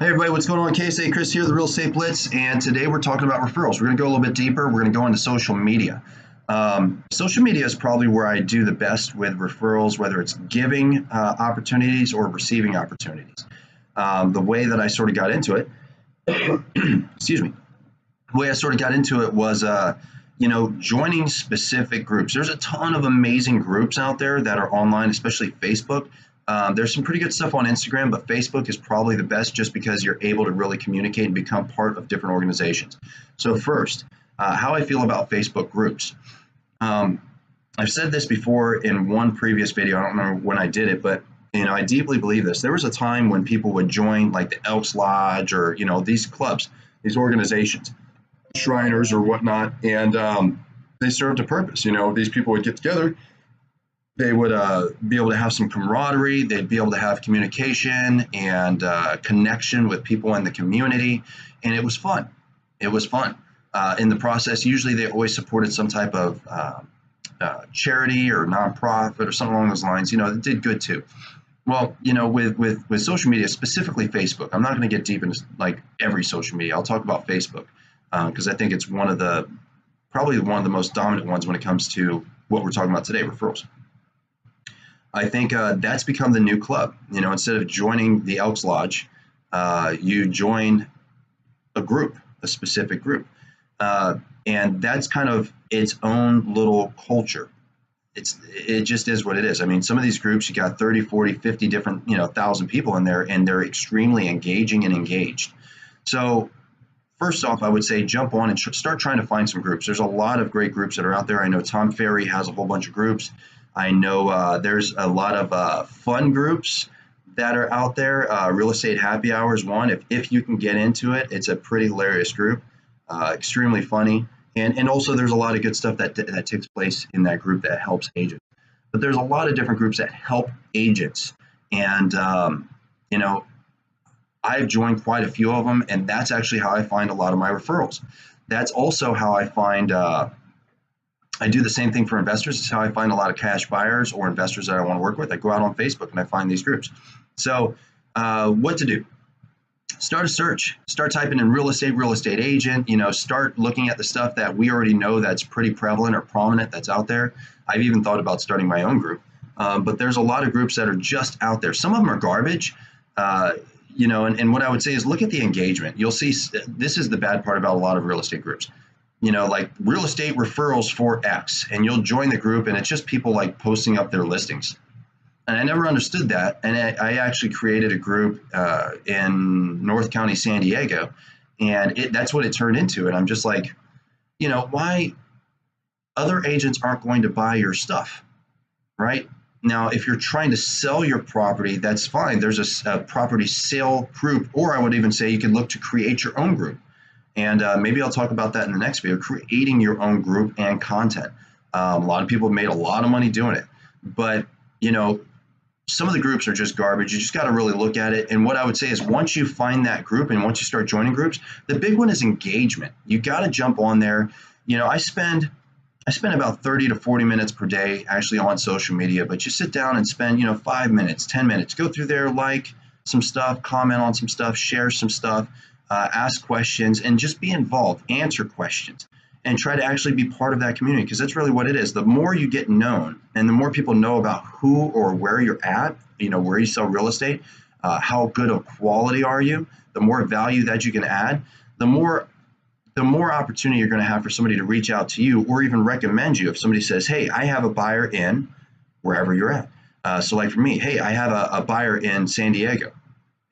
Hey everybody, what's going on? KSA Kris here, the Real Estate Blitz, and today we're talking about referrals. We're going to go a little bit deeper. We're going to go into social media. Social media is probably where I do the best with referrals, whether it's giving opportunities or receiving opportunities. The way that I sort of got into it, excuse me, the way I sort of got into it was, joining specific groups. There's a ton of amazing groups out there that are online, especially Facebook. There's some pretty good stuff on Instagram, but Facebook is probably the best just because you're able to really communicate and become part of different organizations. So first, how I feel about Facebook groups. I've said this before in one previous video. I don't remember when I did it, but I deeply believe this. There was a time when people would join like the Elks Lodge or, these clubs, these organizations, Shriners or whatnot, and they served a purpose. These people would get together. They would be able to have some camaraderie. They'd be able to have communication and connection with people in the community. And it was fun. It was fun. In the process, usually they always supported some type of charity or nonprofit or something along those lines. It did good too. Well, with social media, specifically Facebook, I'm not going to get deep into like every social media. I'll talk about Facebook because I think it's probably one of the most dominant ones when it comes to what we're talking about today, referrals. I think that's become the new club. Instead of joining the Elks Lodge, you join a group, a specific group. And that's kind of its own little culture. It just is what it is. I mean, some of these groups, you got 30, 40, 50 different, 1,000 people in there, and they're extremely engaging and engaged. So first off, I would say jump on and start trying to find some groups. There's a lot of great groups that are out there. I know Tom Ferry has a whole bunch of groups. I know there's a lot of fun groups that are out there. Real Estate Happy Hour is one. If you can get into it, it's a pretty hilarious group, extremely funny. And also there's a lot of good stuff that takes place in that group that helps agents. But there's a lot of different groups that help agents. And, I've joined quite a few of them, and that's actually how I find a lot of my referrals. That's also how I find I do the same thing for investors. It's how I find a lot of cash buyers or investors that I want to work with. I go out on Facebook and I find these groups. So what to do? Start a search. Start typing in real estate agent, start looking at the stuff that we already know that's pretty prevalent or prominent that's out there. I've even thought about starting my own group. But there's a lot of groups that are just out there. Some of them are garbage. And what I would say is look at the engagement. You'll see this is the bad part about a lot of real estate groups. Like real estate referrals for X, and you'll join the group and it's just people like posting up their listings. And I never understood that. And I actually created a group in North County, San Diego, and that's what it turned into. And I'm just like, why other agents aren't going to buy your stuff, right? Now, if you're trying to sell your property, that's fine. There's a property sale group, or I would even say you can look to create your own group. And maybe I'll talk about that in the next video, creating your own group and content. A lot of people have made a lot of money doing it. But, some of the groups are just garbage. You just got to really look at it. And what I would say is once you find that group and once you start joining groups, the big one is engagement. You got to jump on there. I spend about 30 to 40 minutes per day actually on social media, but you sit down and spend, 5 minutes, 10 minutes, go through there, like some stuff, comment on some stuff, share some stuff. Ask questions and just be involved, answer questions, and try to actually be part of that community, because that's really what it is. The more you get known and the more people know about who or where you're at, where you sell real estate, how good of quality are you, the more value that you can add, the more opportunity you're going to have for somebody to reach out to you or even recommend you. If somebody says, hey, I have a buyer in wherever you're at. So like for me, hey, I have a buyer in San Diego.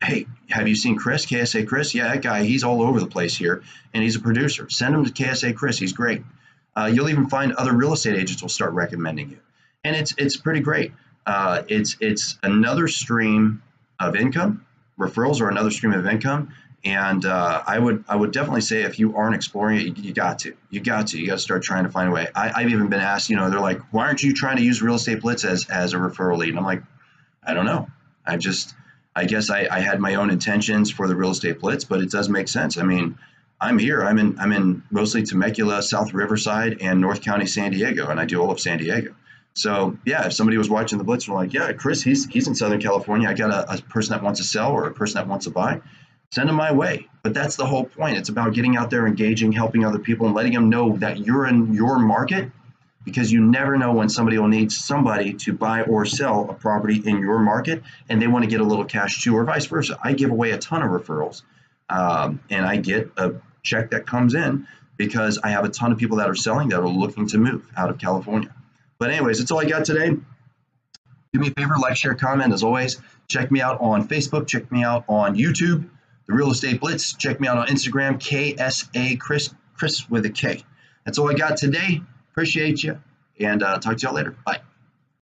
Hey, have you seen Kris, KSA Kris? Yeah, that guy, he's all over the place here, and he's a producer. Send him to KSA Kris. He's great. You'll even find other real estate agents will start recommending you, and it's pretty great. It's another stream of income. Referrals are another stream of income, and I would definitely say if you aren't exploring it, you got to start trying to find a way. I've even been asked, they're like, why aren't you trying to use Real Estate Blitz as a referral lead? And I'm like, I don't know. I guess I had my own intentions for the Real Estate Blitz, but it does make sense. I mean, I'm here. I'm in mostly Temecula, South Riverside, and North County, San Diego, and I do all of San Diego. So yeah, if somebody was watching the Blitz and like, yeah, Kris, he's in Southern California. I got a person that wants to sell or a person that wants to buy. send them my way. But that's the whole point. It's about getting out there, engaging, helping other people, and letting them know that you're in your market, because you never know when somebody will need somebody to buy or sell a property in your market, and they want to get a little cash too, or vice versa. I give away a ton of referrals, and I get a check that comes in because I have a ton of people that are selling that are looking to move out of California. But anyways, that's all I got today. Do me a favor, like, share, comment. As always, check me out on Facebook. Check me out on YouTube, The Real Estate Blitz. Check me out on Instagram, KSA Kris, Kris with a K. That's all I got today. Appreciate you, and talk to y'all later. Bye.